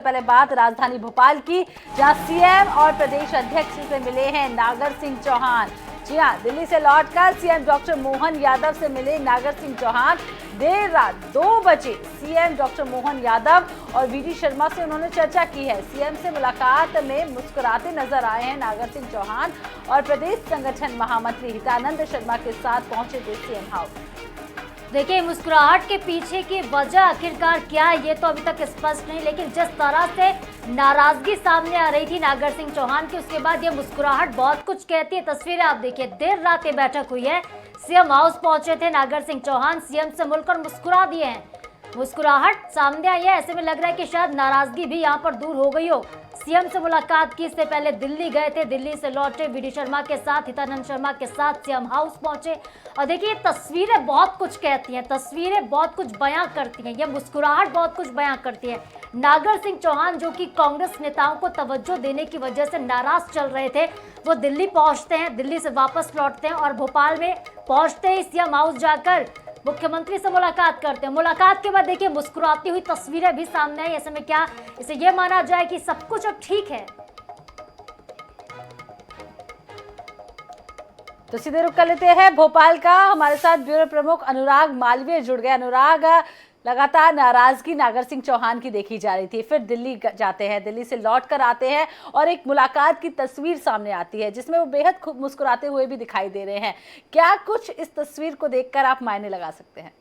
पहले बात राजधानी भोपाल की, जहां सीएम और प्रदेश अध्यक्ष से मिले हैं नागर सिंह चौहान। जी हां, दिल्ली से लौटकर सीएम डॉक्टर मोहन यादव से मिले नागर सिंह चौहान। देर रात 2 बजे सीएम डॉक्टर मोहन यादव और वीडी शर्मा से उन्होंने चर्चा की है। सीएम से मुलाकात में मुस्कुराते नजर आए हैं नागर सिंह चौहान और प्रदेश संगठन महामंत्री हितानंद शर्मा के साथ पहुंचे थे सीएम हाउस। देखिए, मुस्कुराहट के पीछे की वजह आखिरकार क्या है ये तो अभी तक स्पष्ट नहीं, लेकिन जिस तरह से नाराजगी सामने आ रही थी नागर सिंह चौहान की, उसके बाद ये मुस्कुराहट बहुत कुछ कहती है। तस्वीरें आप देखिए, देर रात ये बैठक हुई है, सीएम हाउस पहुंचे थे नागर सिंह चौहान, सीएम से मिलकर मुस्कुरा दिए हैं। मुस्कुराहट सामने आई है, ऐसे में लग रहा है कि शायद नाराजगी भी यहाँ पर दूर हो गई हो। सीएम से मुलाकात की, इससे पहले दिल्ली गए थे, दिल्ली से लौटे वीडी शर्मा के साथ, हितानंद शर्मा के साथ सीएम हाउस पहुंचे। और देखिए, तस्वीरें बहुत कुछ कहती हैं, तस्वीरें बहुत कुछ बयां करती हैं, ये मुस्कुराहट बहुत कुछ बयां करती है। नागर सिंह चौहान जो कि कांग्रेस नेताओं को तवज्जो देने की वजह से नाराज चल रहे थे, वो दिल्ली पहुंचते हैं, दिल्ली से वापस लौटते हैं और भोपाल में पहुंचते ही सीएम हाउस जाकर मुख्यमंत्री से मुलाकात करते हैं। मुलाकात के बाद देखिए, मुस्कुराती हुई तस्वीरें भी सामने आई। ऐसे में क्या इसे ये माना जाए कि सब कुछ अब ठीक है? तो सीधे रुक कर लेते हैं भोपाल का। हमारे साथ ब्यूरो प्रमुख अनुराग मालवीय जुड़ गए। अनुराग, लगातार नाराजगी नागर सिंह चौहान की देखी जा रही थी, फिर दिल्ली जाते हैं, दिल्ली से लौट कर आते हैं और एक मुलाकात की तस्वीर सामने आती है जिसमें वो बेहद खूब मुस्कुराते हुए भी दिखाई दे रहे हैं। क्या कुछ इस तस्वीर को देखकर आप मायने लगा सकते हैं?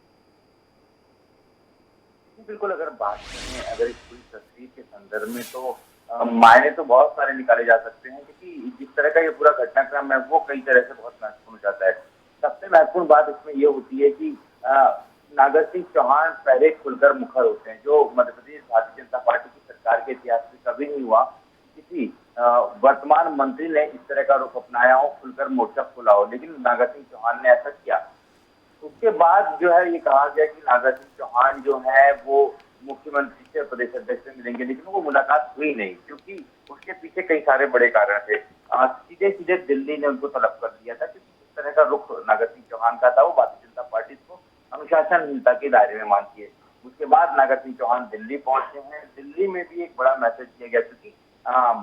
बिल्कुल, अगर बात करें अगर इस पूरी तस्वीर के संदर्भ में तो मायने तो बहुत सारे निकाले जा सकते हैं, क्योंकि जिस तरह का ये पूरा घटनाक्रम है वो कई तरह से बहुत महत्वपूर्ण हो जाता है। सबसे महत्वपूर्ण बात इसमें ये होती है कि नागर सिंह चौहान पहले खुलकर मुखर होते हैं, जो मध्य प्रदेश भारतीय जनता पार्टी की सरकार के इतिहास में कभी नहीं हुआ। किसी वर्तमान मंत्री ने इस तरह का रुख अपनाया हो, खुलकर मोर्चा खोला हो, लेकिन नागर सिंह चौहान ने ऐसा किया। उसके बाद जो है ये कहा गया कि नागर सिंह चौहान जो है वो मुख्यमंत्री से प्रदेश अध्यक्ष से मिलेंगे, लेकिन वो मुलाकात हुई नहीं, क्योंकि उसके पीछे कई सारे बड़े कारण थे। सीधे सीधे दिल्ली ने उनको तलब कर दिया था, क्योंकि इस तरह का रुख नागर सिंह चौहान का था, वो भारतीय जनता पार्टी को अनुशासनहीनता के दायरे में मानती है। उसके बाद नागर सिंह चौहान दिल्ली पहुंचे हैं। दिल्ली में भी एक बड़ा मैसेज दिया गया, क्योंकि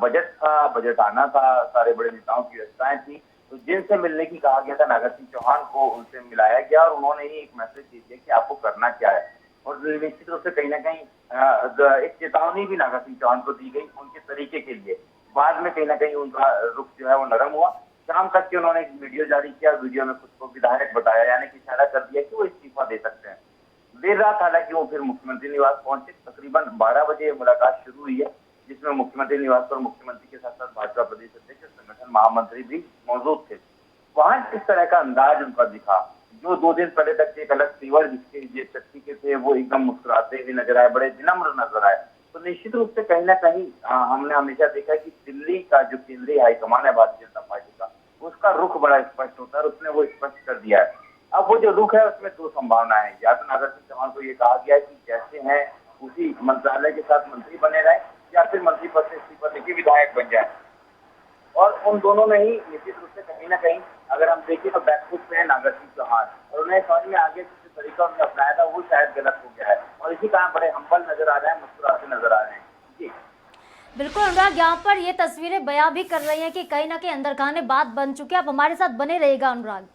बजट था, बजट आना था, सारे बड़े नेताओं की व्यवस्थाएं थी, तो जिनसे मिलने की कहा गया था नागर सिंह चौहान को, उनसे मिलाया गया और उन्होंने ही एक मैसेज दे दिया कि आपको करना क्या है। और निश्चित रूप से कहीं ना कहीं एक चेतावनी भी नागर सिंह चौहान को दी गई उनके तरीके के लिए। बाद में कहीं ना कहीं उनका रुख जो है वो नरम हुआ। शाम तक के उन्होंने एक वीडियो जारी किया, वीडियो में खुद को विधायक बताया, यानी कि इशारा कर दिया कि वो इस्तीफा दे सकते हैं। देर रात हालांकि वो फिर मुख्यमंत्री निवास पहुंचे। तकरीबन 12 बजे मुलाकात शुरू हुई है, जिसमें मुख्यमंत्री निवास पर मुख्यमंत्री के साथ साथ भाजपा प्रदेश अध्यक्ष संगठन महामंत्री भी मौजूद थे। वहां किस तरह का अंदाज उनका दिखा, जो 2 दिन पहले तक एक अलग तेवर जिसके व्यक्ति के थे, वो एकदम मुस्कुराते हुए नजर आए, बड़े विनम्र नजर आए। तो निश्चित रूप से कहीं ना कहीं हमने हमेशा देखा कि दिल्ली का जो केंद्रीय हाईकमान है भारतीय जनता पार्टी का, उसका रुख बड़ा स्पष्ट होता है और उसने वो स्पष्ट कर दिया है। अब वो जो रुख है उसमें 2 संभावनाएं हैं। या तो नागर सिंह चौहान को ये कहा गया है कि जैसे हैं उसी मंत्रालय के साथ मंत्री बने रहे, या फिर मंत्री पद से इस्तीफा देके विधायक बन जाए। और उन दोनों में ही निश्चित रूप से कहीं ना कहीं अगर हम देखें तो बैकफुट पे है नागर सिंह चौहान, और उन्हें समझ में आगे जो तरीका उन्होंने अपनाया था वो शायद गलत हो गया है, और इसी कारण बड़े हम्बल नजर आ रहे हैं, मुस्कुराते नजर आ रहे हैं। जी बिल्कुल अनुराग, यहाँ पर ये तस्वीरें बयां भी कर रही हैं कि कहीं ना कहीं अंदर खाने बात बन चुकी है। आप हमारे साथ बने रहिएगा अनुराग।